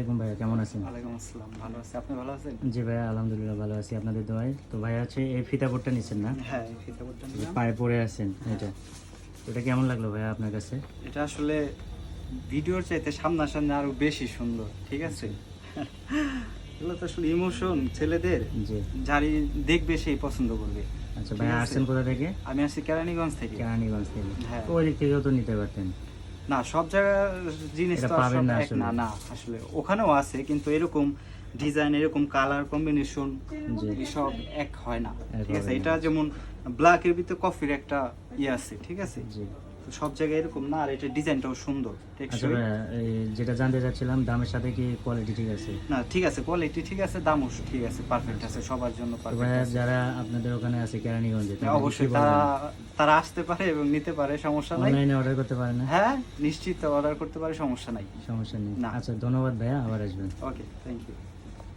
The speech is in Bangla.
আলাইকুম ভাইয়া, কেমন আছেন? ওয়ালাইকুম আসসালাম, ভালো আছি। আপনি ভালো আছেন? জি ভাইয়া, আলহামদুলিল্লাহ ভালো আছি আপনাদের দোয়ায়। তো ভাইয়া হচ্ছে এই ফিতাবোর্ডটা নিচ্ছেন না? হ্যাঁ, এই ফিতাবোর্ডটা নিলাম। পায়ে পরে আছেন এটা, তো এটা কেমন লাগলো ভাইয়া আপনার কাছে? এটা আসলে ভিডিওর চাইতে সামনাসামনি আরো বেশি সুন্দর, ঠিক আছে? এগুলো তো আসলে ইমোশন ছেলেদের, জি। যারই দেখবে সেই পছন্দ করবে। আচ্ছা ঠিক ভাইয়া, আছে? আসছেন কোথা থেকে? আমি আসছি কেরানীগঞ্জ থেকে। কেরানীগঞ্জ থেকে। হ্যাঁ। তো ওই দিক থেকেও তো নিতে পারতেন। না, সব জায়গার জিনিস এটা তো আর পাবেন সব না এক আসলে। না। না, আসলে ওখানেও আছে, কিন্তু এরকম ডিজাইন, এরকম কালার কম্বিনেশন জি। এসব এক হয় না, এক ঠিক আছে? হবে না। এটা যেমন ব্ল্যাকের ভিতরে কফির একটা ইয়ে আছে, ঠিক আছে? জি। তো সব জায়গায় এরকম না, আর এটা ডিজাইনটাও সুন্দর, আচ্ছা টেকসই। ভাইয়া, এই যেটা জানতে চাচ্ছিলাম, দামের সাথে কি কোয়ালিটি ঠিক আছে? না, ঠিক আছে, কোয়ালিটি ঠিক আছে, দামও ঠিক আছে, পারফেক্ট আছে, সবার জন্য তো পারফেক্ট ভাইয়া, আছে। যারা আপনাদের ওখানে আছে কেরানীগঞ্জে, হ্যাঁ, অবশ্যই তারা আসতে পারে এবং নিতে পারে, সমস্যা নাই। অনলাইনে অর্ডার করতে পারে না? হ্যাঁ, নিশ্চিত অর্ডার করতে পারে, সমস্যা নাই। সমস্যা নেই। না। আচ্ছা ধন্যবাদ ভাইয়া, আবার আসবেন। ওকে, থ্যাংক ইউ।